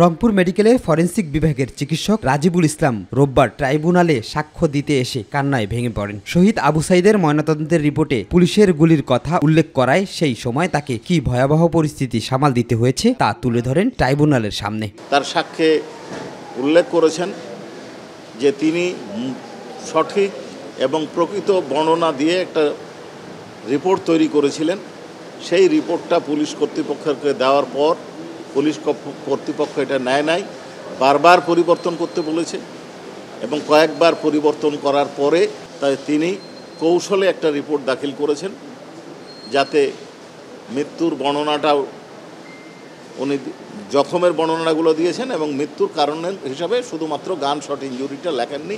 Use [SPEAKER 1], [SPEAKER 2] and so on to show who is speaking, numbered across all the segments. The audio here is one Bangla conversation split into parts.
[SPEAKER 1] রংপুর মেডিকেলে ফরেনসিক বিভাগের চিকিৎসক রাজিবুল ইসলাম রোববার ট্রাইব্যুনালে সাক্ষ্য দিতে এসে কান্নায় ভেঙে পড়েন। শহীদ আবু সাইদের ময়নাতদন্তের রিপোর্টে পুলিশের গুলির কথা উল্লেখ করায় সেই সময় তাকে কি ভয়াবহ পরিস্থিতি সামাল দিতে হয়েছে তা তুলে ধরেন ট্রাইব্যুনালের সামনে।
[SPEAKER 2] তার সাক্ষ্যে উল্লেখ করেছেন যে তিনি সঠিক এবং প্রকৃত বর্ণনা দিয়ে একটা রিপোর্ট তৈরি করেছিলেন। সেই রিপোর্টটা পুলিশ কর্তৃপক্ষকে দেওয়ার পর পুলিশ কর্তৃপক্ষ এটা নেয় নাই, বারবার পরিবর্তন করতে বলেছে এবং কয়েকবার পরিবর্তন করার পরে তাই তিনি কৌশলে একটা রিপোর্ট দাখিল করেছেন যাতে মৃত্যুর বর্ণনাটাও উনি জখমের বর্ণনাগুলো দিয়েছেন এবং মৃত্যুর কারণের হিসাবে শুধুমাত্র গান শট ইনজুরিটা লেখেননি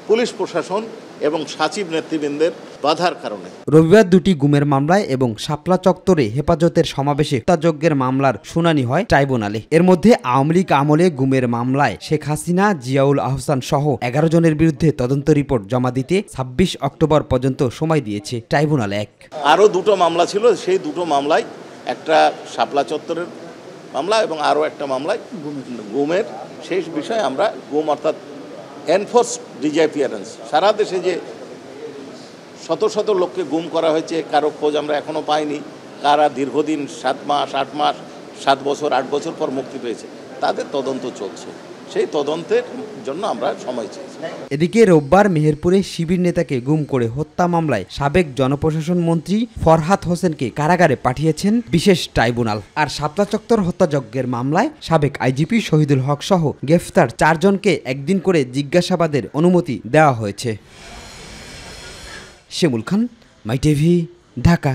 [SPEAKER 2] পুলিশ প্রশাসন এবং সচিব নেতৃবৃন্দের বাধার কারণে।
[SPEAKER 1] রবিবার দুটি গুমের মামলায় এবং শাপলা চত্বরে হেফাজতের সমাবেশে হত্যাযজ্ঞের মামলার শুনানি হয় ট্রাইব্যুনালে। এর মধ্যে আওয়ামী লীগ আমলে গুমের মামলায় শেখ হাসিনা, জিয়াউল আহসান সহ 11 জনের বিরুদ্ধে তদন্ত রিপোর্ট জমা দিতে 26 অক্টোবর পর্যন্ত সময় দিয়েছে ট্রাইব্যুনাল 1।
[SPEAKER 2] আরও দুটো মামলা ছিল, সেই দুটো মামলায় একটা শাপলা চত্বরের মামলা এবং আরও একটা মামলায় গুমের শেষ বিষয়ে আমরা গুম অর্থাৎ এনফোর্স ডিসঅ্যাপিয়ারেন্স, সারা দেশে যে শত শত লোককে গুম করা হয়েছে কারো খোঁজ আমরা এখনও পাইনি, কারা দীর্ঘদিন 7 মাস 8 মাস 7 বছর 8 বছর পর মুক্তি পেয়েছে, তাদের তদন্ত চলছে, সেই তদন্তের জন্য আমরা সময় চেয়েছি।
[SPEAKER 1] এদিকে রোববার মেহেরপুরে শিবির নেতাকে গুম করে হত্যা মামলায় সাবেক জনপ্রশাসন মন্ত্রী ফরহাদ হোসেনকে কারাগারে পাঠিয়েছেন বিশেষ ট্রাইব্যুনাল। আর শাপলা চত্বর হত্যাযজ্ঞের মামলায় সাবেক আইজিপি শহীদুল হক সহ গ্রেফতার 4 জনকে একদিন করে জিজ্ঞাসাবাদের অনুমতি দেওয়া হয়েছে। শিমুল খান, মাই টিভি, ঢাকা।